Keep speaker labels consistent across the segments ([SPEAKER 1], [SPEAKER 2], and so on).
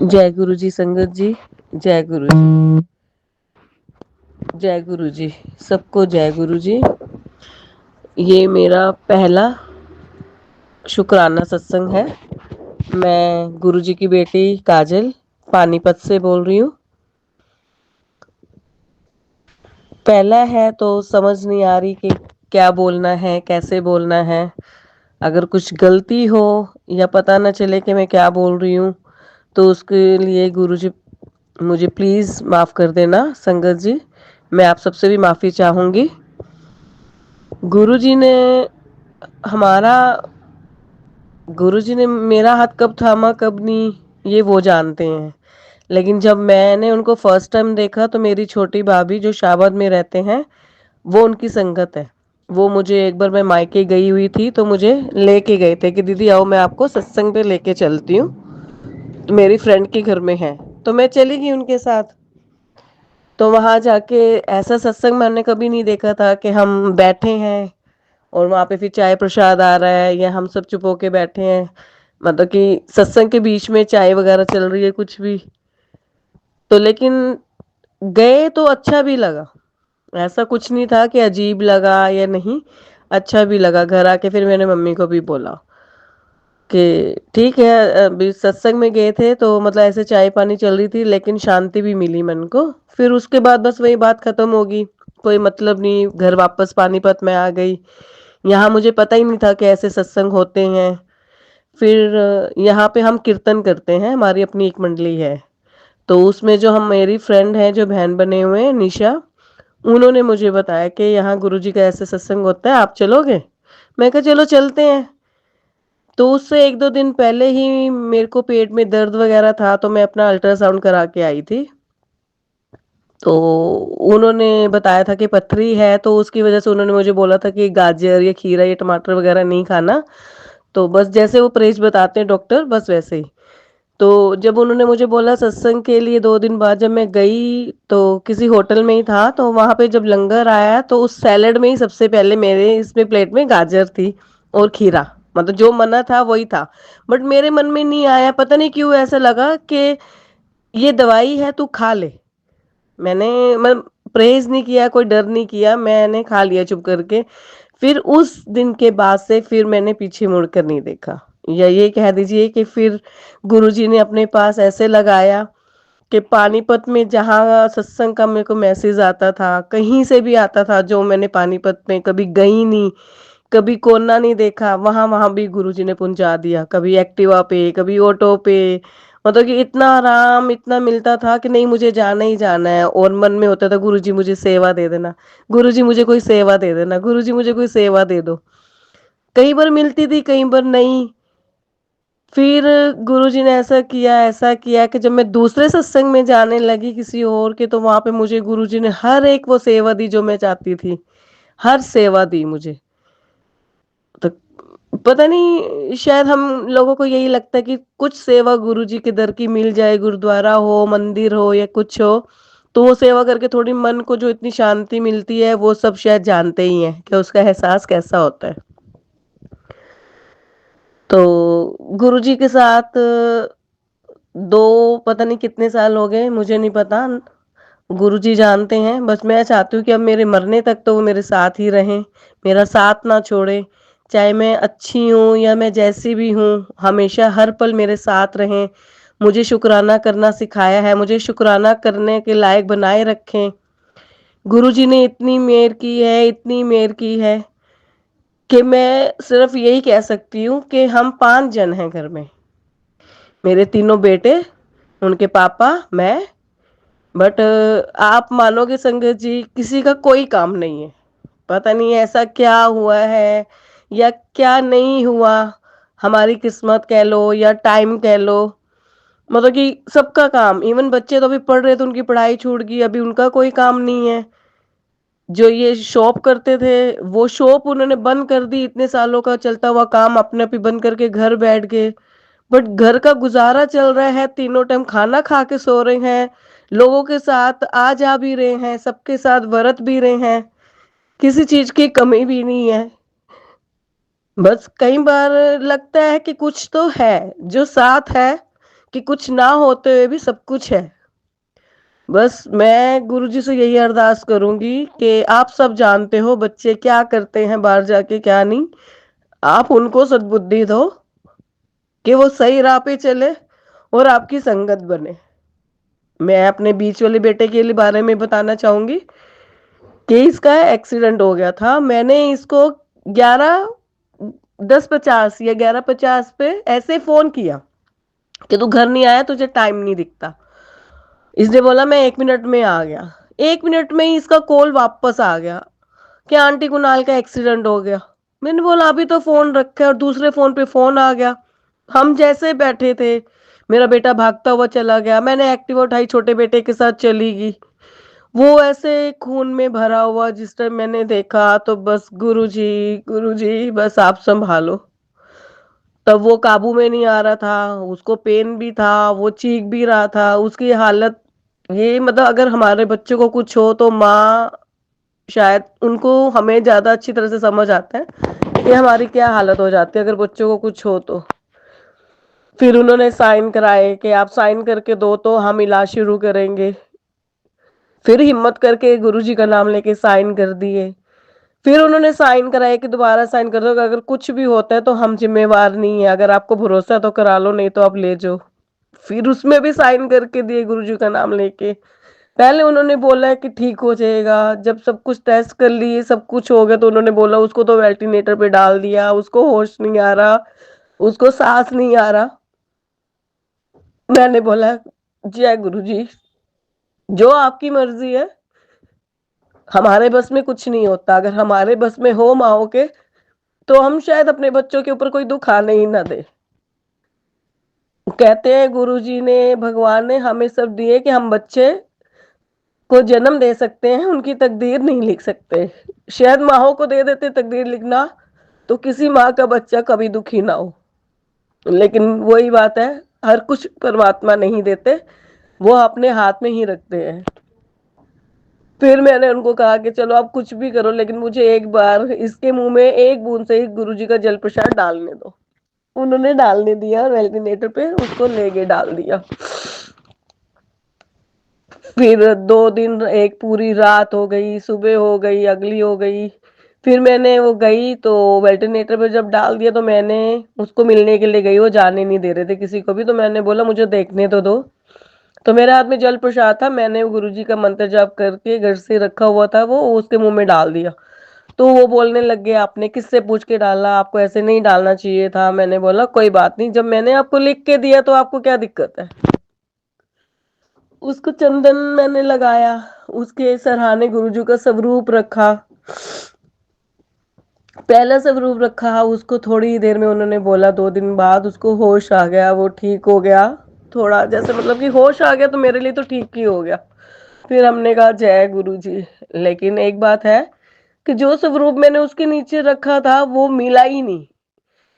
[SPEAKER 1] जय गुरु जी संगत जी। जय गुरु जी। जय गुरु जी। सबको जय गुरु जी। ये मेरा पहला शुक्राना सत्संग है। मैं गुरु जी की बेटी काजल पानीपत से बोल रही हूँ। पहला है तो समझ नहीं आ रही कि क्या बोलना है, कैसे बोलना है। अगर कुछ गलती हो या पता न चले कि मैं क्या बोल रही हूँ तो उसके लिए गुरु जी मुझे प्लीज़ माफ़ कर देना। संगत जी, मैं आप सबसे भी माफ़ी चाहूँगी। गुरु जी ने हमारा गुरु जी ने मेरा हाथ कब थामा कब नहीं, ये वो जानते हैं। लेकिन जब मैंने उनको फर्स्ट टाइम देखा तो मेरी छोटी भाभी जो शाबाद में रहते हैं वो उनकी संगत है। वो मुझे एक बार मैं मायके गई हुई थी तो मुझे लेके गए थे कि दीदी आओ मैं आपको सत्संग पे लेके चलती हूँ, तो मेरी फ्रेंड के घर में है। तो मैं चली गई उनके साथ। तो वहाँ जाके ऐसा सत्संग मैंने कभी नहीं देखा था कि हम बैठे हैं और वहाँ पे फिर चाय प्रसाद आ रहा है या हम सब चुप होके बैठे हैं, मतलब कि सत्संग के बीच में चाय वगैरह चल रही है कुछ भी। तो लेकिन गए तो अच्छा भी लगा। ऐसा कुछ नहीं था कि अजीब लगा या नहीं, अच्छा भी लगा। घर आके फिर मैंने मम्मी को भी बोला कि ठीक है, अभी सत्संग में गए थे तो मतलब ऐसे चाय पानी चल रही थी लेकिन शांति भी मिली मन को। फिर उसके बाद बस वही बात खत्म होगी, कोई मतलब नहीं। घर वापस पानीपत में आ गई। यहाँ मुझे पता ही नहीं था कि ऐसे सत्संग होते हैं। फिर यहाँ पे हम कीर्तन करते हैं, हमारी अपनी एक मंडली है। तो उसमें जो हम मेरी फ्रेंड है जो बहन बने हुए हैं निशा, उन्होंने मुझे बताया कि यहाँ गुरुजी का ऐसे सत्संग होता है, आप चलोगे? मैं कहा चलो चलते हैं। तो उससे एक दो दिन पहले ही मेरे को पेट में दर्द वगैरह था तो मैं अपना अल्ट्रासाउंड करा के आई थी। तो उन्होंने बताया था कि पथरी है, तो उसकी वजह से उन्होंने मुझे बोला था कि गाजर या खीरा या टमाटर वगैरह नहीं खाना। तो बस जैसे वो परहेज बताते हैं डॉक्टर, बस वैसे ही। तो जब उन्होंने मुझे बोला सत्संग के लिए 2 दिन बाद जब मैं गई तो किसी होटल में ही था, तो वहां पे जब लंगर आया तो उस सैलेड में ही सबसे पहले मेरे इसमें प्लेट में गाजर थी और खीरा। मतलब जो मना था वही था। बट मेरे मन में नहीं आया, पता नहीं क्यों ऐसा लगा कि ये दवाई है तू खा ले। मैं परहेज नहीं किया, कोई डर नहीं किया, मैंने खा लिया चुप करके। फिर उस दिन के बाद से फिर मैंने पीछे मुड़कर नहीं देखा। या ये कह दीजिए कि फिर गुरुजी ने अपने पास ऐसे लगाया कि पानीपत में जहाँ सत्संग का मेरे को मैसेज आता था, कहीं से भी आता था, जो मैंने पानीपत में कभी गई नहीं, कभी कोना नहीं देखा, वहां वहां भी गुरुजी ने पहुंचा दिया। कभी एक्टिवा पे, कभी ऑटो पे। मतलब कि इतना आराम इतना मिलता था कि नहीं मुझे जाना ही जाना है। और मन में होता था गुरुजी मुझे सेवा दे देना, गुरुजी मुझे कोई सेवा दे देना, गुरुजी मुझे कोई सेवा दे दो। कई बार मिलती थी, कई बार नहीं। फिर गुरुजी ने ऐसा किया कि जब मैं दूसरे सत्संग में जाने लगी किसी और के, तो वहां पे मुझे गुरुजी ने हर एक वो सेवा दी जो मैं चाहती थी। हर सेवा दी मुझे। तो पता नहीं, शायद हम लोगों को यही लगता है कि कुछ सेवा गुरुजी के दर की मिल जाए, गुरुद्वारा हो, मंदिर हो या कुछ हो, तो वो सेवा करके थोड़ी मन को जो इतनी शांति मिलती है वो सब शायद जानते ही हैं कि उसका एहसास कैसा होता है। तो गुरुजी के साथ दो पता नहीं कितने साल हो गए, मुझे नहीं पता। गुरुजी जानते हैं। बस मैं चाहती हूँ कि अब मेरे मरने तक तो वो मेरे साथ ही रहें, मेरा साथ ना छोड़े। चाहे मैं अच्छी हूँ या मैं जैसी भी हूँ, हमेशा हर पल मेरे साथ रहें। मुझे शुक्राना करना सिखाया है, मुझे शुक्राना करने के लायक बनाए रखें। गुरुजी ने इतनी मेहर की है, इतनी मेहर की है कि मैं सिर्फ यही कह सकती हूँ कि हम 5 जन हैं घर में। मेरे तीनों बेटे, उनके पापा, मैं। बट आप मानोगे संगत जी, किसी का कोई काम नहीं है। पता नहीं ऐसा क्या हुआ है या क्या नहीं हुआ, हमारी किस्मत कह लो या टाइम कह लो। मतलब कि सबका काम, इवन बच्चे तो अभी पढ़ रहे थे, उनकी पढ़ाई छूट गई, अभी उनका कोई काम नहीं है। जो ये शॉप करते थे वो शॉप उन्होंने बंद कर दी, इतने सालों का चलता हुआ काम अपने आप ही बंद करके घर बैठ गए। बट घर का गुजारा चल रहा है, तीनों टाइम खाना खा के सो रहे हैं, लोगों के साथ आ जा भी रहे हैं, सबके साथ वरत भी रहे हैं, किसी चीज की कमी भी नहीं है। बस कई बार लगता है कि कुछ तो है जो साथ है, कि कुछ ना होते हुए भी सब कुछ है। बस मैं गुरुजी से यही अरदास करूंगी कि आप सब जानते हो बच्चे क्या करते हैं बाहर जाके क्या नहीं, आप उनको सद्बुद्धि दो कि वो सही राह पे चले और आपकी संगत बने। मैं अपने बीच वाले बेटे के लिए बारे में बताना चाहूंगी कि इसका एक्सीडेंट हो गया था। मैंने इसको 11:10:50 या 11:50 पे ऐसे फोन किया कि तू घर नहीं आया, तुझे टाइम नहीं दिखता। इसने बोला मैं 1 मिनट में आ गया। 1 मिनट में ही इसका कॉल वापस आ गया कि आंटी कुणाल का एक्सीडेंट हो गया। मैंने बोला अभी तो फोन रखे और दूसरे फोन पे फोन आ गया। हम जैसे बैठे थे, मेरा बेटा भागता हुआ चला गया, मैंने एक्टिवा उठाई, छोटे बेटे के साथ चली गई। वो ऐसे खून में भरा हुआ जिस टाइम मैंने देखा तो बस गुरुजी बस आप संभालो। तब वो काबू में नहीं आ रहा था, उसको पेन भी था, वो चीख भी रहा था, उसकी हालत ये मतलब अगर हमारे बच्चे को कुछ हो तो माँ शायद उनको हमें ज्यादा अच्छी तरह से समझ आता है कि हमारी क्या हालत हो जाती है अगर बच्चों को कुछ हो तो। फिर उन्होंने साइन कराए कि आप साइन करके दो तो हम इलाज शुरू करेंगे। फिर हिम्मत करके गुरुजी का नाम लेके साइन कर दिए। फिर उन्होंने साइन कराए कि दोबारा साइन कर दो, अगर कुछ भी होता है तो हम जिम्मेवार नहीं है, अगर आपको भरोसा है तो करा लो, नहीं तो आप ले जाओ। फिर उसमें भी साइन करके दिए गुरुजी का नाम लेके। पहले उन्होंने बोला कि ठीक हो जाएगा, जब सब कुछ टेस्ट कर लिए सब कुछ हो गया तो उन्होंने बोला उसको तो वेंटिलेटर पे डाल दिया, उसको होश नहीं आ रहा, उसको सांस नहीं आ रहा। मैंने बोला जय गुरु जी, जो आपकी मर्जी है, हमारे बस में कुछ नहीं होता। अगर हमारे बस में हो माओ के तो हम शायद अपने बच्चों के ऊपर कोई दुख आने ही ना दे। कहते हैं गुरु जी ने, भगवान ने हमें सब दिए कि हम बच्चे को जन्म दे सकते हैं, उनकी तकदीर नहीं लिख सकते। शायद माओ को दे देते तकदीर लिखना तो किसी माँ का बच्चा कभी दुखी ना हो। लेकिन वही बात है, हर कुछ परमात्मा नहीं देते, वो अपने हाथ में ही रखते हैं। फिर मैंने उनको कहा कि चलो आप कुछ भी करो लेकिन मुझे एक बार इसके मुंह में एक बूंद से ही गुरुजी का जल प्रसाद डालने दो। उन्होंने डालने दिया, वेंटिलेटर पे उसको ले गए डाल दिया। फिर 2 दिन, एक पूरी रात हो गई, सुबह हो गई, अगली हो गई। फिर मैंने वो गई तो वेंटिलेटर पे जब डाल दिया तो मैंने उसको मिलने के लिए गई, वो जाने नहीं दे रहे थे किसी को भी, तो मैंने बोला मुझे देखने तो दो। तो मेरे हाथ में जल प्रसाद था, मैंने गुरुजी का मंत्र जाप करके घर से रखा हुआ था वो उसके मुंह में डाल दिया। तो वो बोलने लग गया आपने किससे पूछ के डाला, आपको ऐसे नहीं डालना चाहिए था। मैंने बोला कोई बात नहीं, जब मैंने आपको लिख के दिया तो आपको क्या दिक्कत है। उसको चंदन मैंने लगाया, उसके सरहाने गुरुजी का स्वरूप रखा, पहला स्वरूप रखा। उसको थोड़ी देर में उन्होंने बोला 2 दिन बाद उसको होश आ गया, वो ठीक हो गया। थोड़ा जैसे मतलब कि होश आ गया तो मेरे लिए तो ठीक ही हो गया। फिर हमने कहा जय गुरु जी। लेकिन एक बात है कि जो स्वरूप मैंने उसके नीचे रखा था वो मिला ही नहीं।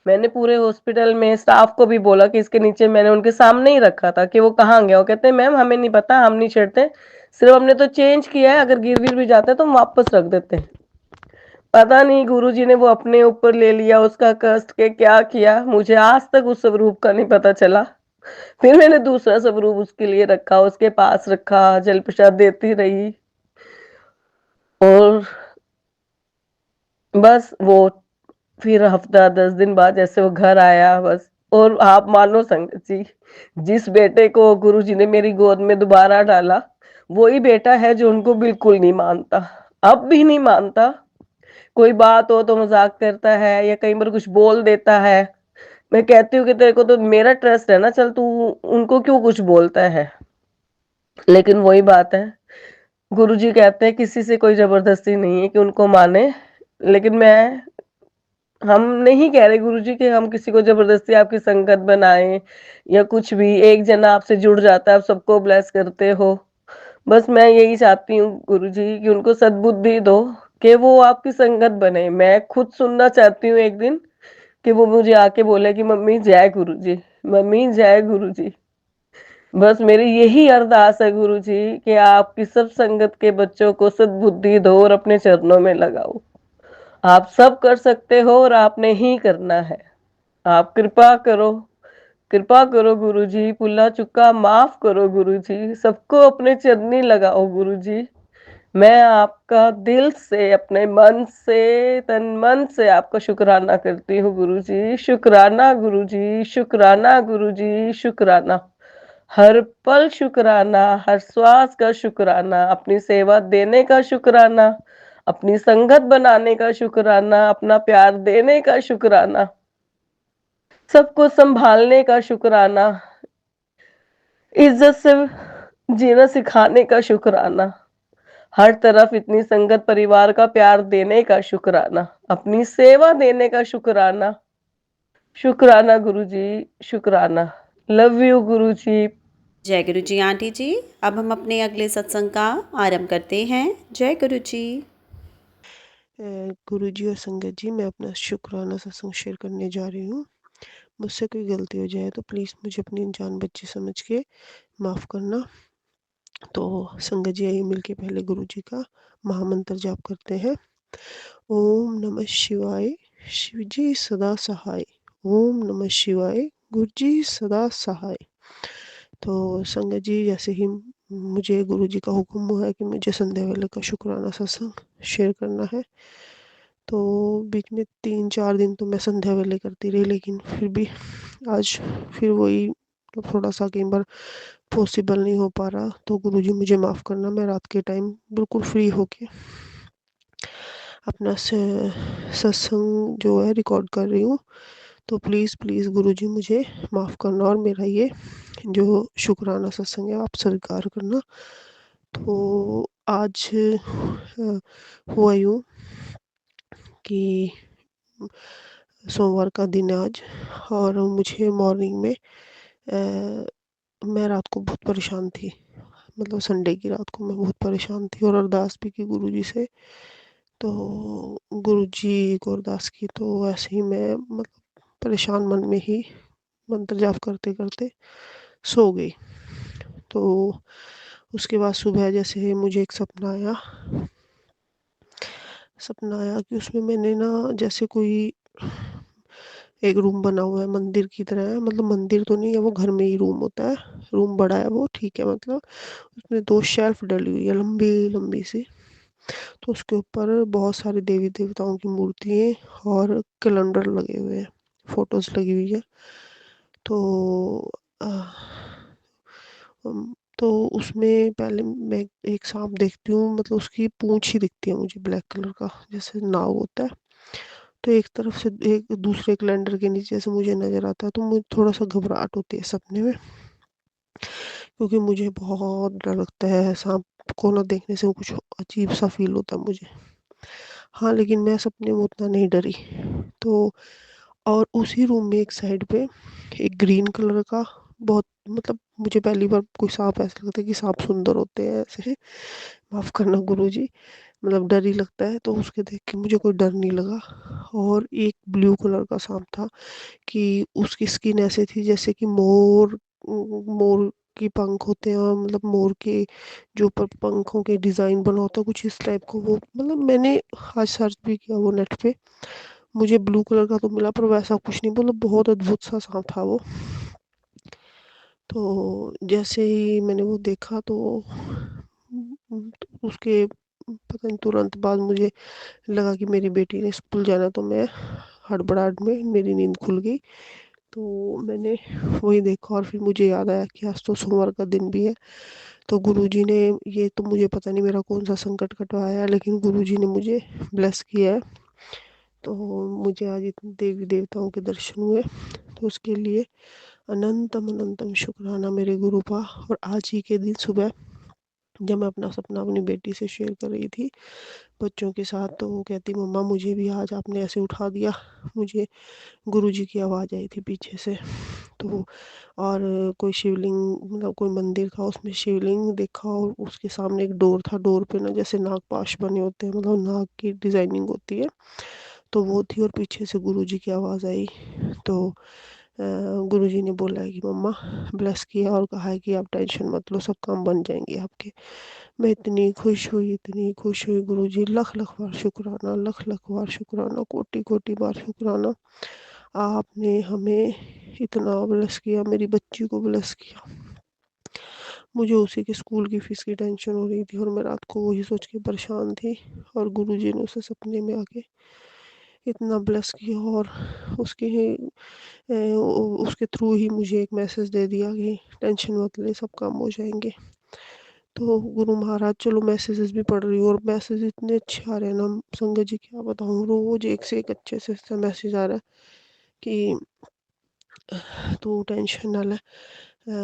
[SPEAKER 1] मैंने पूरे हॉस्पिटल में स्टाफ को भी बोला कि इसके नीचे, मैंने उनके सामने ही रखा था कि वो कहाँ गया। वो कहते हैं मैम हमें नहीं पता, हम नहीं छेड़ते, सिर्फ हमने तो चेंज किया है, अगर गिर गिर भी जाता है तो हम वापस रख देते हैं। पता नहीं गुरुजी ने वो अपने ऊपर ले लिया उसका कष्ट के क्या किया, मुझे आज तक उस स्वरूप का नहीं पता चला। फिर मैंने दूसरा स्वरूप उसके लिए रखा, उसके पास रखा, जल प्रसाद देती रही। और बस वो फिर हफ्ता 10 दिन बाद जैसे वो घर आया बस। और आप मानो संगत जी, जिस बेटे को गुरुजी ने मेरी गोद में दोबारा डाला वही बेटा है जो उनको बिल्कुल नहीं मानता, अब भी नहीं मानता। कोई बात हो तो मजाक करता है या कई बार कुछ बोल देता है। मैं कहती हूँ कि तेरे को तो मेरा ट्रस्ट है ना, चल तू उनको क्यों कुछ बोलता है। लेकिन वही बात है, गुरुजी कहते हैं किसी से कोई जबरदस्ती नहीं है कि उनको माने। लेकिन मैं, हम नहीं कह रहे गुरुजी कि हम किसी को जबरदस्ती आपकी संगत बनाए या कुछ भी। एक जना आपसे जुड़ जाता है, आप सबको ब्लेस करते हो। बस मैं यही चाहती हूँ गुरुजी कि उनको सद्बुद्धि दो कि वो आपकी संगत बने। मैं खुद सुनना चाहती हूँ एक दिन कि वो मुझे आके बोले कि मम्मी जय गुरुजी, मम्मी जय गुरुजी। बस मेरी यही अरदास है गुरुजी कि आपकी सब संगत के बच्चों को सद्बुद्धि दो और अपने चरणों में लगाओ। आप सब कर सकते हो और आपने ही करना है। आप कृपा करो, कृपा करो गुरुजी, पुल्ला चुका माफ करो गुरुजी, सबको अपने चरनी लगाओ गुरुजी। मैं आपका दिल से, अपने मन से, तन मन से आपका शुक्राना करती हूँ गुरुजी। शुक्राना गुरुजी, शुक्राना गुरुजी, शुक्राना। हर पल शुक्राना, हर श्वास का शुक्राना, अपनी सेवा देने का शुक्राना, अपनी संगत बनाने का शुक्राना, अपना प्यार देने का शुक्राना, सबको संभालने का शुक्राना, इज्जत से जीना सिखाने का शुक्राना, हर तरफ इतनी संगत परिवार का प्यार देने का शुक्राना, अपनी सेवा देने का शुक्राना। शुक्राना गुरुजी, शुक्राना। लव यू गुरुजी।
[SPEAKER 2] जय गुरु जी आंटी जी। अब हम अपने अगले सत्संग का आरंभ करते हैं। जय गुरु जी।
[SPEAKER 3] गुरु जी और संगत जी, मैं अपना शुक्राना सत्संग शेयर करने जा रही हूँ। मुझसे कोई गलती हो जाए तो प्लीज़ मुझे अपनी जान बच्ची समझ के माफ़ करना। तो संगत जी आइए मिलके पहले गुरु जी का महामंत्र जाप करते हैं। ओम नमः शिवाय, शिव जी सदा सहाय। ओम नमः शिवाय, गुरु जी सदा सहाय। तो संगत जी, जैसे ही मुझे गुरु जी का हुक्म हुआ है कि मुझे संध्या वेले का शुक्राना सत्संग शेयर करना है, तो बीच में 3-4 दिन तो मैं संध्या वेले करती रही, लेकिन फिर भी आज फिर वही थोड़ा सा कई बार पॉसिबल नहीं हो पा रहा। तो गुरुजी मुझे माफ़ करना, मैं रात के टाइम बिल्कुल फ्री होके अपना सत्संग जो है रिकॉर्ड कर रही हूँ। तो प्लीज़ प्लीज़ गुरुजी मुझे माफ़ करना और मेरा ये जो शुक्राना सत्संग है आप स्वीकार करना। तो आज हुआ यूँ कि सोमवार का दिन है आज, और मुझे मॉर्निंग में मैं रात को बहुत परेशान थी। मतलब संडे की रात को मैं बहुत परेशान थी और अरदास भी की गुरुजी से। तो गुरुजी को अरदास की तो ऐसे ही मैं मतलब परेशान मन में ही मंत्र जाप करते करते सो गई। तो उसके बाद सुबह जैसे मुझे एक सपना आया कि उसमें मैंने ना, जैसे कोई एक रूम बना हुआ है मंदिर की तरह है, मतलब मंदिर तो नहीं है वो, घर में ही रूम होता है। रूम बड़ा है वो, ठीक है, मतलब उसमें 2 शेल्फ डली हुई है लंबी लंबी सी। तो उसके ऊपर बहुत सारे देवी देवताओं की मूर्तियाँ और कैलेंडर लगे हुए हैं, फोटोज लगी हुई है। तो अ, तो उसमें पहले मैं एक सांप देखती हूँ, मतलब उसकी पूंछ ही दिखती है मुझे, ब्लैक कलर का जैसे नाव होता है। तो एक तरफ से एक दूसरे कैलेंडर के नीचे से मुझे नज़र आता है, तो मुझे थोड़ा सा घबराहट होती है सपने में, क्योंकि मुझे बहुत डर लगता है सांप को ना देखने से, वो कुछ अजीब सा फील होता है मुझे। हाँ, लेकिन मैं सपने में उतना नहीं डरी। तो और उसी रूम में एक साइड पे एक ग्रीन कलर का, बहुत मतलब मुझे पहली बार कोई सांप ऐसा लगता है कि सांप सुंदर होते हैं ऐसे, माफ़ करना गुरुजी, मतलब डर ही लगता है। तो उसके देख के मुझे कोई डर नहीं लगा। और एक ब्लू कलर का सांप था कि उसकी स्किन ऐसे थी जैसे कि मोर मोर की पंख होते हैं, और मतलब मोर के जो ऊपर पंखों के डिज़ाइन बना होता है कुछ इस टाइप को वो, मतलब मैंने आज सर्च भी किया वो नेट पे, मुझे ब्लू कलर का तो मिला पर वैसा कुछ नहीं, मतलब बहुत अद्भुत सा सांप था वो। तो जैसे ही मैंने वो देखा तो उसके पता नहीं तुरंत बाद मुझे लगा कि मेरी बेटी ने स्कूल जाना, तो मैं हड़बड़ाहट में मेरी नींद खुल गई। तो मैंने वही देखा और फिर मुझे याद आया कि आज तो सोमवार का दिन भी है। तो गुरुजी ने, ये तो मुझे पता नहीं मेरा कौन सा संकट कटवाया है, लेकिन गुरुजी ने मुझे ब्लेस किया है। तो मुझे आज इतने देवी देवताओं के दर्शन हुए, तो उसके लिए अनंतम अनंतम शुक्राना मेरे गुरु का। और आज ही के दिन सुबह जब मैं अपना सपना अपनी बेटी से शेयर कर रही थी बच्चों के साथ, तो वो कहती मम्मा मुझे भी आज आपने ऐसे उठा दिया, मुझे गुरुजी की आवाज़ आई थी पीछे से। तो और कोई शिवलिंग, मतलब कोई मंदिर था उसमें शिवलिंग देखा, और उसके सामने एक डोर था, डोर पे ना जैसे नागपाश बने होते हैं, मतलब नाग की डिज़ाइनिंग होती है, तो वो थी। और पीछे से गुरुजी की आवाज़ आई। तो गुरुजी ने बोला है कि मम्मा ब्लेस किया और कहा है कि आप टेंशन मत लो, सब काम बन जाएंगे आपके। मैं इतनी खुश हुई, इतनी खुश हुई गुरुजी, लख लख बार शुक्राना, लख लख बार शुक्राना, कोटि कोटि बार शुक्राना। आपने हमें इतना ब्लेस किया, मेरी बच्ची को ब्लेस किया। मुझे उसी के स्कूल की फ़ीस की टेंशन हो रही थी और मैं रात को वही सोच के परेशान थी, और गुरुजी ने उसे सपने में आके इतना ब्लेस किया, और उसके उसके थ्रू ही मुझे एक मैसेज दे दिया कि टेंशन मत ले, सब काम हो जाएंगे। तो गुरु महाराज, चलो मैसेजेस भी पढ़ रही हूँ, और मैसेज इतने अच्छे आ रहे हैं ना संगत जी, क्या बताऊँ, रोज एक से एक अच्छे से मैसेज आ रहा है कि तू टेंशन ना ले।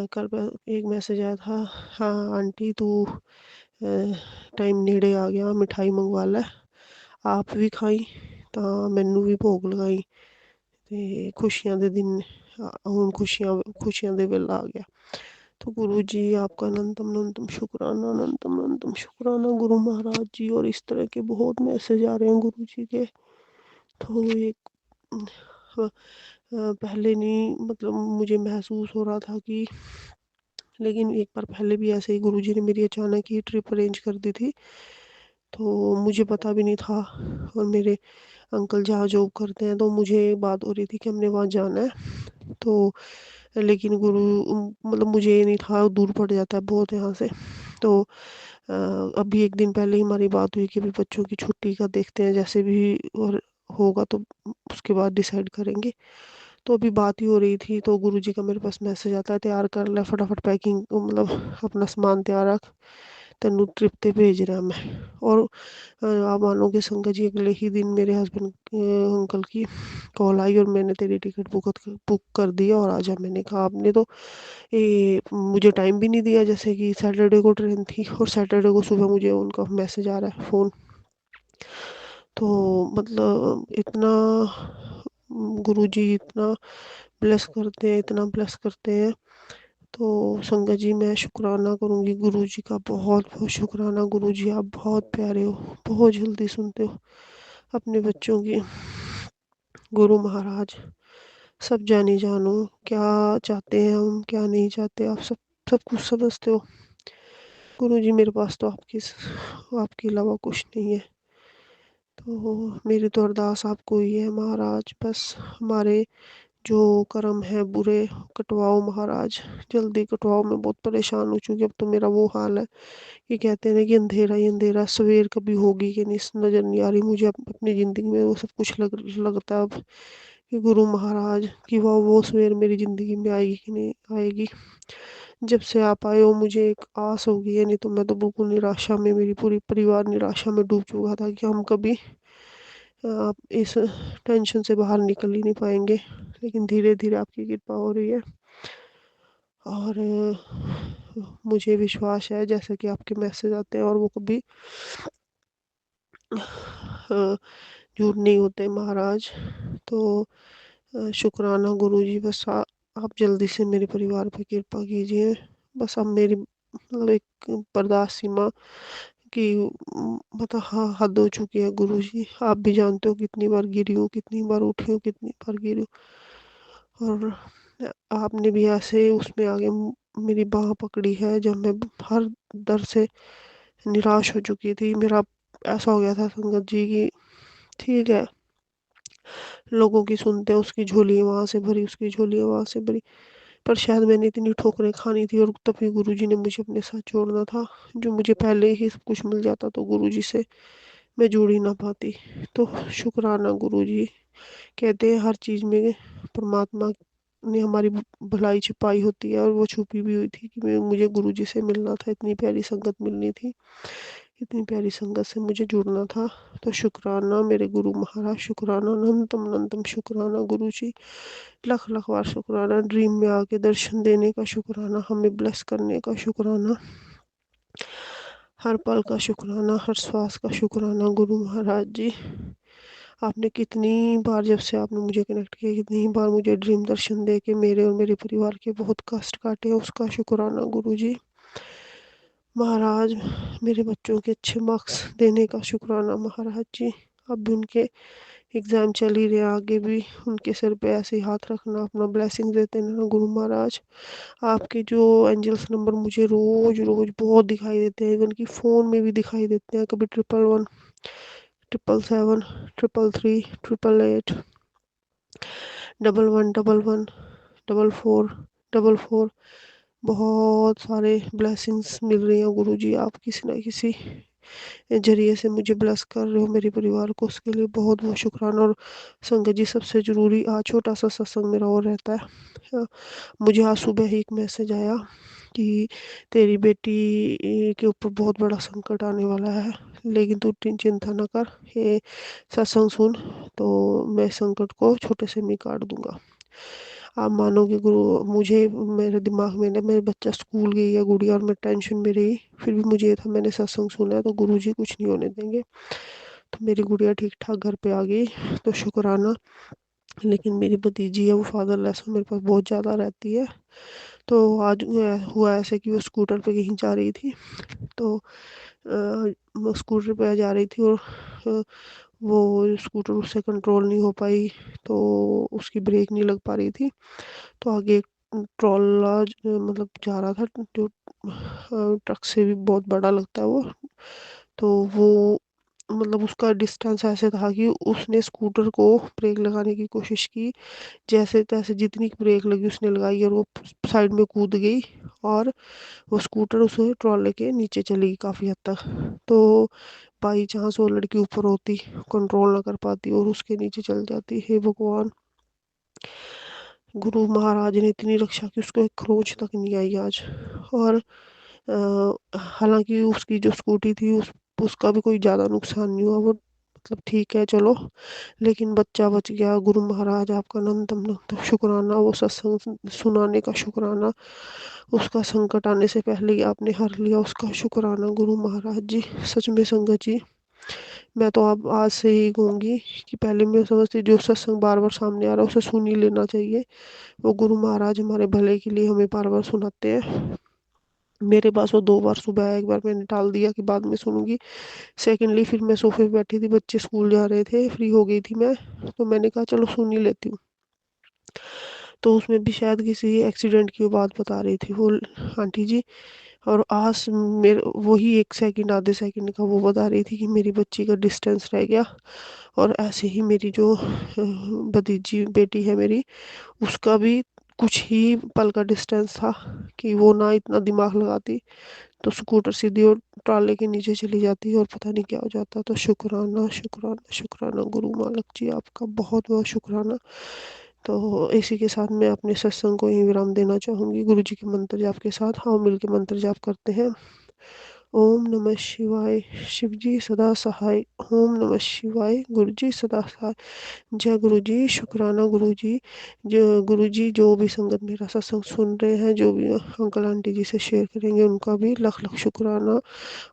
[SPEAKER 3] कल एक मैसेज आया था, हाँ आंटी तू टाइम नेड़े आ गया, मिठाई मंगवा लै, आप भी खाई ਤਾਂ ਮੈਨੂੰ ਵੀ ਭੋਗ ਲਗਾਈ, ਤੇ ਖੁਸ਼ੀਆਂ ਦੇ दिन ਹੁਣ खुशियां ਦੇ ਵੇਲਾ आ गया। तो गुरु जी आपका अनंतम अनंतम शुक्राना, अनंतम अनंतम शुक्राना गुरु महाराज जी। और इस तरह के बहुत मैसेज आ रहे हैं गुरु जी के। तो एक पहले नहीं, मतलब मुझे महसूस हो रहा था कि, लेकिन एक बार पहले भी ऐसे ही गुरुजी ने मेरी अचानक ही ट्रिप अरेंज कर दी थी, तो मुझे पता भी नहीं था। और मेरे अंकल जहाँ जॉब करते हैं, तो मुझे बात हो रही थी कि हमने वहाँ जाना है। तो लेकिन मतलब मुझे ये नहीं था, दूर पड़ जाता है बहुत यहाँ से। तो अभी एक दिन पहले ही हमारी बात हुई कि अभी बच्चों की छुट्टी का देखते हैं, जैसे भी और होगा तो उसके बाद डिसाइड करेंगे। तो अभी बात ही हो रही थी, तो गुरुजी का मेरे पास मैसेज आता है, तैयार कर ले फटाफट पैकिंग, मतलब अपना सामान तैयार रख, तेनू ट्रिप ते भेज रहा मैं। और आप मानोगे संगत जी, अगले ही दिन मेरे हस्बैंड अंकल की कॉल आई और मैंने तेरी टिकट बुक कर दिया और आजा। मैंने कहा आपने तो ये मुझे टाइम भी नहीं दिया, जैसे कि सैटरडे को ट्रेन थी और सैटरडे को सुबह मुझे उनका मैसेज आ रहा है, फ़ोन। तो मतलब इतना गुरुजी इतना ब्लेस करते हैं, इतना ब्लेस करते हैं। तो संगत जी, मैं शुक्राना करूँगी गुरुजी का, बहुत बहुत शुक्राना। गुरुजी आप बहुत प्यारे हो, बहुत जल्दी सुनते हो अपने बच्चों की। गुरु महाराज सब जानी जानो, क्या चाहते हैं हम, क्या नहीं चाहते, आप सब सब कुछ समझते हो। गुरुजी मेरे पास तो आपके अलावा कुछ नहीं है। तो मेरी तो अरदास आपको ही है महाराज, बस हमारे जो कर्म है बुरे कटवाओ महाराज, जल्दी कटवाओ। मैं बहुत परेशान हो चुकी, अब तो मेरा वो हाल है कि कहते हैं ना कि अंधेरा ही अंधेरा, सवेर कभी होगी कि नहीं नज़र नहीं आ रही मुझे अपनी ज़िंदगी में। वो सब कुछ लगता है अब कि गुरु महाराज कि वो सवेर मेरी ज़िंदगी में आएगी कि नहीं आएगी। जब से आप आए हो मुझे एक आस हो गई है, नहीं तो मैं तो बिल्कुल निराशा में, मेरी पूरी परिवार निराशा में डूब चुका था कि हम कभी आप इस टेंशन से बाहर निकल ही नहीं पाएंगे। लेकिन धीरे धीरे आपकी कृपा हो रही है, और मुझे विश्वास है जैसे कि आपके मैसेज आते हैं और वो कभी झूठ नहीं होते महाराज। तो शुक्राना गुरुजी, बस आप जल्दी से मेरे परिवार पे कृपा कीजिए। बस अब मेरी मतलब एक बर्दाश्त सीमा की मतलब हाँ हद हो चुकी है गुरुजी। आप भी जानते हो कितनी बार गिरी हूँ, कितनी बार उठी हूँ, कितनी बार गिरी हूँ। और आपने भी ऐसे उसमें आगे मेरी बाह पकड़ी है जब मैं हर दर से निराश हो चुकी थी। मेरा ऐसा हो गया था संगत जी की, ठीक है लोगों की सुनते हैं, उसकी झोली वहाँ से भरी, उसकी झोली वहाँ से भरी, पर शायद मैंने इतनी ठोकरें खानी थी और तभी गुरुजी ने मुझे अपने साथ जोड़ना था। जो मुझे पहले ही सब कुछ मिल जाता तो गुरुजी से मैं जुड़ ही ना पाती। तो शुक्राना गुरुजी। कहते हैं हर चीज़ में परमात्मा ने हमारी भलाई छिपाई होती है, और वो छुपी भी हुई थी कि मुझे गुरुजी से मिलना था, इतनी प्यारी संगत मिलनी थी, इतनी प्यारी संगत से मुझे जुड़ना था। तो शुक्राना मेरे गुरु महाराज, शुक्राना अनंतम अनंतम शुक्राना गुरु जी, लख लख बार शुक्राना। ड्रीम में आके दर्शन देने का शुक्राना, हमें ब्लेस करने का शुक्राना, हर पल का शुक्राना, हर श्वास का शुक्राना गुरु महाराज जी। आपने कितनी बार, जब से आपने मुझे कनेक्ट किया, कितनी बार मुझे ड्रीम दर्शन दे के मेरे और मेरे परिवार के बहुत कष्ट काटे, उसका शुक्राना गुरु जी। महाराज मेरे बच्चों के अच्छे मार्क्स देने का शुक्राना महाराज जी। अब भी उनके एग्ज़ाम चल ही रहे, आगे भी उनके सिर पे ऐसे ही हाथ रखना, अपना ब्लेसिंग देते रहना गुरु महाराज। आपके जो एंजल्स नंबर मुझे रोज रोज बहुत दिखाई देते हैं, इवन कि फ़ोन में भी दिखाई देते हैं, कभी 111, 777, 333, 888, 11114444 बहुत सारे ब्लेसिंग्स मिल रही हैं गुरुजी, आप किसी ना किसी जरिए से मुझे ब्लेस कर रहे हो, मेरे परिवार को, उसके लिए बहुत बहुत शुक्राना। और संगत जी, सबसे ज़रूरी आज छोटा सा सत्संग मेरा और रहता है। मुझे आज सुबह ही एक मैसेज आया कि तेरी बेटी के ऊपर बहुत बड़ा संकट आने वाला है, लेकिन तू चिंता ना कर, ये सत्संग सुन, तो मैं संकट को छोटे से में काट दूंगा। आप मानोगे गुरु, मुझे मेरे दिमाग में ना, मेरे बच्चा स्कूल गई है गुड़िया और मैं टेंशन में रही, फिर भी मुझे ये था मैंने सत्संग सुना है तो गुरुजी कुछ नहीं होने देंगे। तो मेरी गुड़िया ठीक ठाक घर पे आ गई, तो शुक्राना। लेकिन मेरी भतीजी है वो फादरलेस है, मेरे पास बहुत ज़्यादा रहती है। तो आज हुआ ऐसे कि वो स्कूटर पे कहीं जा रही थी, तो वो स्कूटर पे जा रही थी और अ, वो स्कूटर उससे कंट्रोल नहीं हो पाई, तो उसकी ब्रेक नहीं लग पा रही थी। तो आगे एक ट्रॉला मतलब जा रहा था, जो ट्रक से भी बहुत बड़ा लगता है वो, तो वो मतलब उसका डिस्टेंस ऐसे था कि उसने स्कूटर को ब्रेक लगाने की कोशिश की, जैसे तैसे जितनी ब्रेक लगी उसने लगाई और वो साइड में कूद गई, और वो स्कूटर उसे ट्रॉले के नीचे चली गई काफ़ी हद तक। तो बाई चांस वो लड़की ऊपर होती, कंट्रोल ना कर पाती और उसके नीचे चल जाती। हे भगवान, गुरु महाराज ने इतनी रक्षा की, उसको एक खरोच तक नहीं आई आज। और हालांकि उसकी जो स्कूटी थी उसका भी कोई ज़्यादा नुकसान नहीं हुआ, वो मतलब ठीक है चलो, लेकिन बच्चा बच गया। गुरु महाराज आपका नंदम शुक्राना, वो सत्संग सुनाने का शुक्राना, उसका संकट आने से पहले ही आपने हर लिया, उसका शुक्राना गुरु महाराज जी। सच में संगत जी, मैं तो अब आज से ही कहूँगी कि पहले मैं समझती जो सत्संग बार बार सामने आ रहा है उसे सुन ही लेना चाहिए। वो गुरु महाराज हमारे भले के लिए हमें बार बार सुनाते हैं। मेरे पास वो 2 बार सुबह आया, एक बार मैंने टाल दिया कि बाद में सुनूंगी। सेकेंडली फिर मैं सोफे पे बैठी थी, बच्चे स्कूल जा रहे थे, फ्री हो गई थी मैं, तो मैंने कहा चलो सुन ही लेती हूँ। तो उसमें भी शायद किसी एक्सीडेंट की वो बात बता रही थी वो आंटी जी। और आज मेरे वही 1 सेकंड आधे सेकंड का वो बता रही थी कि मेरी बच्ची का डिस्टेंस रह गया। और ऐसे ही मेरी जो भतीजी बेटी है मेरी, उसका भी कुछ ही पल का डिस्टेंस था कि वो ना इतना दिमाग लगाती तो स्कूटर सीधी और ट्राले के नीचे चली जाती और पता नहीं क्या हो जाता। तो शुक्राना शुक्राना शुक्राना गुरु मालक जी, आपका बहुत बहुत शुक्राना। तो इसी के साथ मैं अपने सत्संग को यहीं विराम देना चाहूँगी। गुरु जी के मंत्र जाप के साथ आओ मिल के मंत्र जाप करते हैं। ओम नमः शिवाय, शिव जी सदा सहाय। ओम नमः शिवाय, गुरु जी सदा सहाय। जय गुरु जी, शुक्राना गुरु जी। जो गुरु जी, जो भी संगत मेरा सत्संग सुन रहे हैं, जो भी अंकल आंटी जी से शेयर करेंगे, उनका भी लख लख शुक्राना,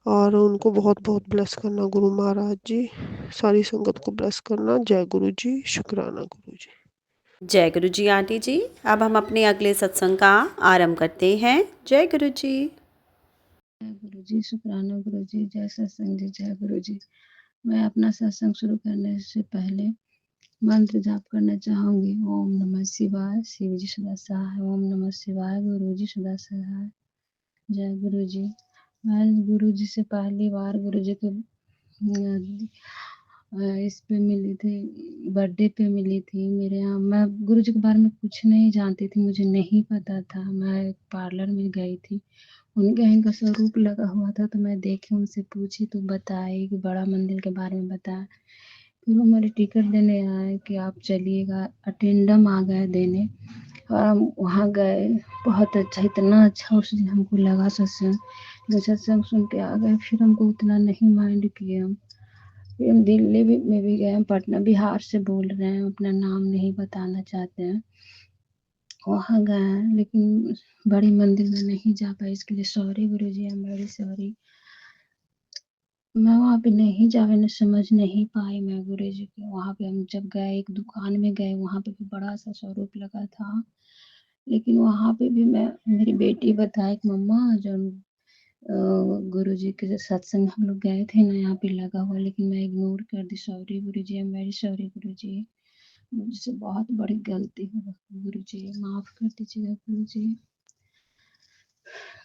[SPEAKER 3] और उनको बहुत बहुत ब्लेस करना गुरु महाराज जी। सारी संगत को ब्लेस करना। जय गुरु जी, शुक्राना गुरु जी।
[SPEAKER 2] जय गुरु जी आंटी जी। अब हम अपने अगले सत्संग का आरंभ करते हैं। जय गुरु जी।
[SPEAKER 4] जय गुरु जी, शुक्राना गुरु जी, जय सत्संग जी, जय गुरु जी। मैं अपना सत्संग शुरू करने से पहले मंत्र जाप करना चाहूंगी। ओम नमः शिवाय, शिव जी सदा सहाय। ओम नमः शिवाय, गुरु जी सदा सहाय। जय गुरु जी। मैं गुरु जी से पहली बार गुरु जी के इस पे मिली थी, बर्थडे पे मिली थी मेरे यहाँ। मैं गुरु जी के बारे में कुछ नहीं जानती थी, मुझे नहीं पता था। मैं एक पार्लर में गई थी, उनके यहाँ का स्वरूप लगा हुआ था, तो मैं देखी, उनसे पूछी तो बताई कि बड़ा मंदिर के बारे में बताया। फिर वो मेरे टिकट देने आए कि आप चलिएगा, अटेंडम आ गए देने, और हम वहाँ गए। बहुत अच्छा, इतना अच्छा उस दिन हमको लगा सत्संग। जब सत्संग सुन के आ गए, फिर हमको उतना नहीं माइंड किए हम। फिर हम दिल्ली में भी गए, हम पटना बिहार से बोल रहे हैं, अपना नाम नहीं बताना चाहते हैं। वहाँ गए हैं, लेकिन बड़ी मंदिर में नहीं जा पाए, इसके लिए sorry Guru ji, I am very sorry. मैं वहाँ पे नहीं जा मैंने समझ नहीं पाई मैं गुरु जी के। वहाँ पे हम जब गए, एक दुकान में गए, वहाँ पे भी बड़ा सा स्वरूप लगा था, लेकिन वहाँ पे भी मैं, मेरी बेटी बताए कि मम्मा जो गुरु जी के जो सत्संग हम लोग गए थे ना, यहाँ पे लगा हुआ, लेकिन मैं इग्नोर कर दी। Sorry Guru ji, I am very sorry गुरु जी, मुझसे बहुत बड़ी गलती हो गई गुरु जी, माफ कर दीजिएगा गुरु जी।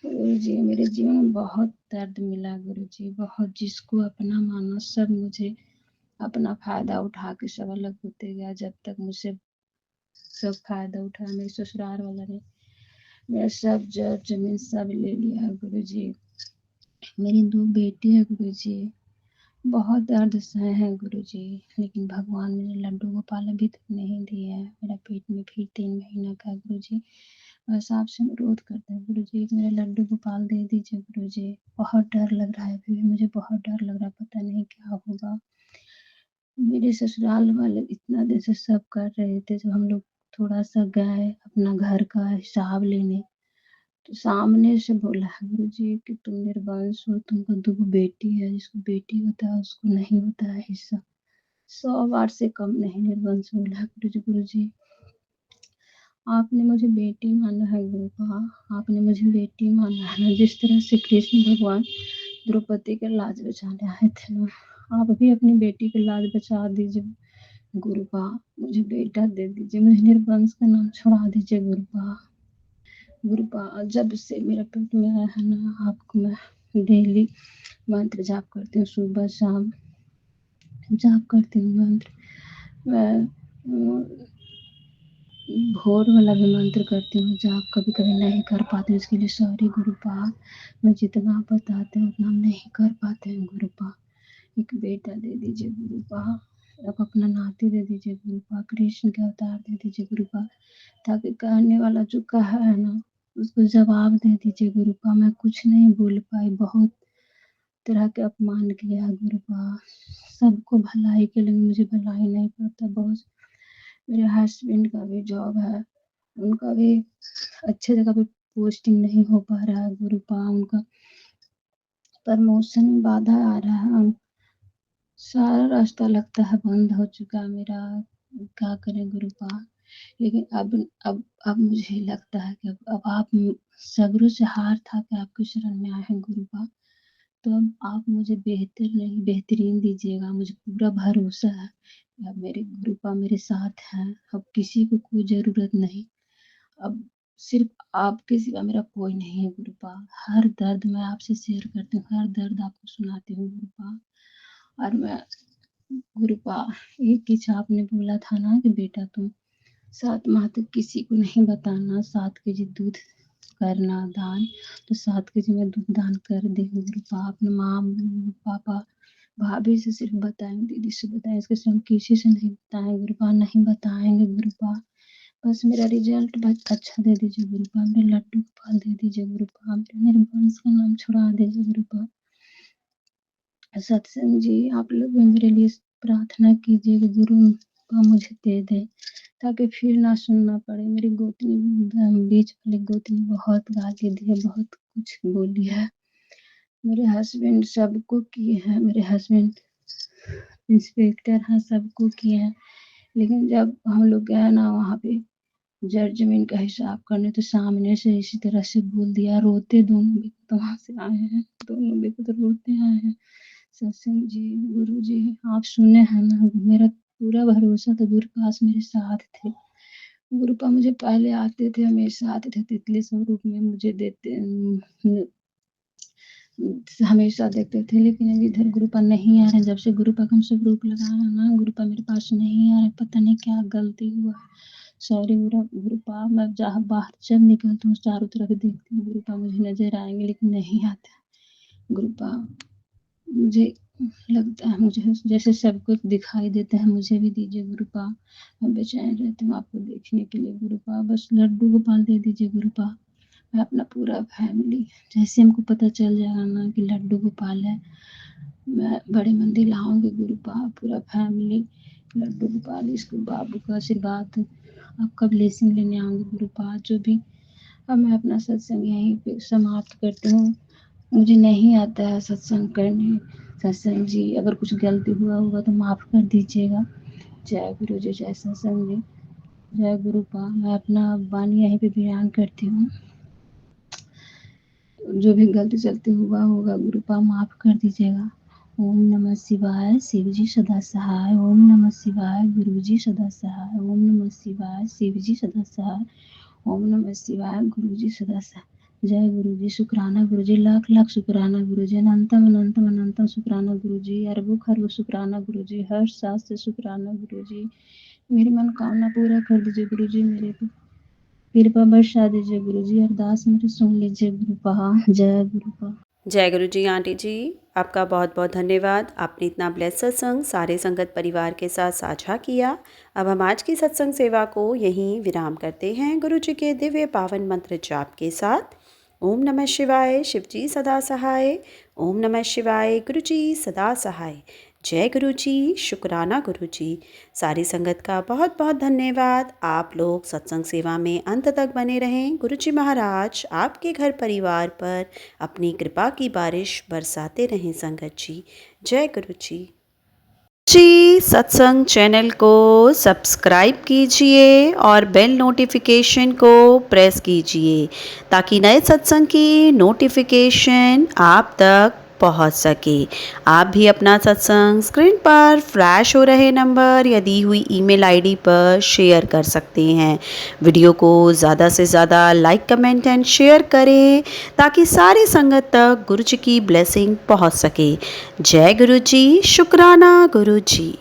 [SPEAKER 4] गुरु जी, मेरे जीवन में बहुत दर्द मिला गुरु जी, बहुत। जिसको अपना माना सब मुझे अपना फायदा उठा के सब अलग होते गया। जब तक मुझसे सब फ़ायदा उठाया मेरे ससुराल वालों ने। मेरा सब ज़मीन सब ले लिया है गुरुजी। मेरी 2 बेटी है गुरुजी। बहुत दर्द सहे हैं गुरुजी, लेकिन भगवान मेरे लड्डू गोपाल अभी तक नहीं दिए हैं। मेरा पेट में फिर 3 महीना का है गुरुजी। बस आपसे अनुरोध करते हैं गुरुजी, एक मेरा लड्डू गोपाल दे दीजिए गुरुजी। बहुत डर लग रहा है, अभी भी मुझे बहुत डर लग रहा है, पता नहीं क्या होगा। मेरे ससुराल वाले इतना दिन से सब कर रहे थे, जब हम लोग थोड़ा-सा गए अपना घर का हिसाब लेने, तो सामने से बोला है गुरुजी कि तुम निर्वंश हो, तुमको 2 बेटी है, जिसको बेटी होता है उसको नहीं होता है हिस्सा। 100 बार से कम नहीं निर्वंश बोला है गुरुजी। गुरुजी, आपने मुझे बेटी माना है गुरुपा, आपने मुझे बेटी माना है ना, जिस तरह से कृष्ण भगवान द्रौपदी का लाज बचाने आए थे ना, आप भी अपनी बेटी की लाज बचा दीजिए गुरुपा। मुझे बेटा दे दीजिए, मुझे निर्वंश का नाम छुड़ा दीजिए गुरुपा। गुरुपा, जब से मेरा पेट में आया है ना, आपको मैं डेली मंत्र जाप करती हूँ, सुबह शाम जाप करती हूँ मंत्र। मैं भोर वाला भी मंत्र करती हूँ जाप, कभी कभी नहीं कर पाती हूँ, इसके लिए सॉरी गुरुपा। मैं जितना आप बताते हैं उतना हम नहीं कर पाते हैं गुरुपा। एक बेटा दे दीजिए गुरुपा, आप अपना नाती दे दीजिए गुरुपा, कृष्ण के अवतार दे दीजिए गुरुपा, ताकि कहने वाला जो कहा है ना उसको जवाब दे दीजिए गुरुपा। मैं कुछ नहीं बोल पाई, बहुत तरह के अपमान किया है गुरुपा। सबको भलाई के लिए मुझे भलाई नहीं पड़ता। बहुत मेरे हस्बैंड का भी जॉब है, उनका भी अच्छे जगह पे पोस्टिंग नहीं हो पा रहा है गुरुपा, उनका प्रमोशन में बाधा आ रहा है, सारा रास्ता लगता है बंद हो चुका है मेरा, क्या करें गुरुपा। लेकिन अब मुझे लगता है कि अब आप सब्र से हार था कि आपके शरण में आए हैं गुरुपा, तो अब आप मुझे बेहतर नहीं बेहतरीन दीजिएगा। मुझे पूरा भरोसा है कि अब मेरे गुरुपा मेरे साथ हैं, अब किसी को कोई ज़रूरत नहीं, अब सिर्फ आपके सिवा मेरा कोई नहीं है गुरुपा। हर दर्द मैं आपसे शेयर करती हूँ, हर दर्द आपको सुनाती हूँ गुरुपा। और मैं गुरुपा, एक ही आपने बोला था ना कि बेटा तुम 7 माह तक किसी को नहीं बताना, 7 केजी दूध करना दान, तो 7 केजी मैं दूध दान कर दी हूँ गुरुपा। अपने माँ पापा भाभी से सिर्फ बताएंगे, दीदी से बताएंगे, इसके सिवा हम किसी से नहीं बताएंगे गुरुपा, नहीं बताएंगे गुरुपा। बस मेरा रिजल्ट बस अच्छा दे दीजिए गुरुपा, मेरे लड्डू गोपाल दे दीजिए गुरुपा, मेरे वंश का नाम छुड़ा दीजिए गुरुपा। सत्संग जी, आप लोग भी मेरे लिए प्रार्थना कीजिए कि गुरु का मुझे दे दे, ताकि फिर ना सुनना पड़े। मेरी गोतनी बीच वाली गोतनी बहुत गाली दी है, बहुत कुछ बोली है। मेरे हस्बैंड सबको किए हैं, मेरे हस्बैंड इंस्पेक्टर हैं, सबको किए हैं, लेकिन जब हम लोग गए ना वहाँ पे जड़ जमीन का हिसाब करने, तो सामने से इसी तरह से बोल दिया, रोते दोनों भी तो वहाँ से आए हैं, दोनों भी तो रोते आए हैं। सत्संग जी, गुरु जी, आप सुने हैं ना, मेरा पूरा भरोसा था गुरु पास मेरे साथ थे। गुरुपा मुझे पहले आते थे, हमेशा आते थे, तितली स्वरूप में मुझे देते हमेशा देखते थे, लेकिन अब इधर गुरुपा नहीं आ रहे। जब से गुरुपा का हम स्वरूप लगाया है ना, गुरुपा मेरे पास नहीं आ रहे, पता नहीं क्या गलती हुआ। सॉरी गुरुपा, मैं जहाँ बाहर जब निकलती हूँ चारों तरफ देखती हूँ गुरुपा मुझे नजर आएंगे, लेकिन नहीं आते गुरुपा। मुझे लगता है मुझे जैसे सब कुछ दिखाई देता है, मुझे भी दीजिए गुरुपा। मैं बेचैन रहती हूँ आपको देखने के लिए गुरुपा, बस लड्डू गोपाल दे दीजिए गुरुपा। मैं अपना पूरा फैमिली, जैसे हमको पता चल जाएगा ना कि लड्डू गोपाल है, मैं बड़े मंदिर लाऊंगी गुरुपा, पूरा फैमिली लड्डू गोपाल, इसको बाबू का आशीर्वाद, आपका ब्लेसिंग लेने आऊंगी गुरुपा। जो भी, अब मैं अपना सत्संग यहीं पे समाप्त करती हूँ। मुझे नहीं आता है सत्संग करने। सत्संग जी, अगर कुछ गलती हुआ होगा तो माफ़ कर दीजिएगा। जय गुरु जी, जय सत्संग जी, जय गुरुपा। मैं अपना वाणी यहीं पे बयान करती हूँ, जो भी गलती सलती हुआ होगा गुरुपा माफ़ कर दीजिएगा। ओम नमः शिवाय, शिव जी सदा सहाय। ओम नमः शिवाय, गुरु जी सदा सहाय। ओम नमः शिवाय, शिव जी सदा सहाय। ओम नमः शिवाय, गुरु जी सदा सहाय। जय गुरु जी, शुक्राना गुरु जी, लाख लाख शुक्राना गुरु जी, अनंतम अनंतम अनंतम शुक्राना गुरु जी, अरबों खरबों शुक्राना गुरु जी, हर सांस से शुक्राना गुरु जी। मेरी मनोकामना पूरा कर दीजिए गुरुजी, मेरे पे कृपा बरसा दीजिए गुरुजी, अरदास मेरी सुन लीजिए गुरुपा। जय गुरुपा।
[SPEAKER 2] जय गुरु जी आंटी जी, आपका बहुत बहुत धन्यवाद। आपने इतना ब्लेस सत्संग सारे संगत परिवार के साथ साझा किया। अब हम आज की सत्संग सेवा को यहीं विराम करते हैं गुरु जी के दिव्य पावन मंत्र जाप के साथ। ओम नमः शिवाय, शिव जी सदा सहाय। ओम नमः शिवाय, गुरु जी सदा सहाय। जय गुरु जी, शुक्राना गुरु जी। सारी संगत का बहुत बहुत धन्यवाद। आप लोग सत्संग सेवा में अंत तक बने रहें। गुरु जी महाराज आपके घर परिवार पर अपनी कृपा की बारिश बरसाते रहें संगत जी। जय गुरु जी। सत्संग चैनल को सब्सक्राइब कीजिए और बेल नोटिफिकेशन को प्रेस कीजिए ताकि नए सत्संग की नोटिफिकेशन आप तक पहुंच सके। आप भी अपना सत्संग स्क्रीन पर फ्लैश हो रहे नंबर या दी हुई ईमेल आईडी पर शेयर कर सकते हैं। वीडियो को ज़्यादा से ज़्यादा लाइक, कमेंट एंड शेयर करें ताकि सारी संगत तक गुरु जी की ब्लेसिंग पहुंच सके। जय गुरु जी, शुक्राना गुरु जी।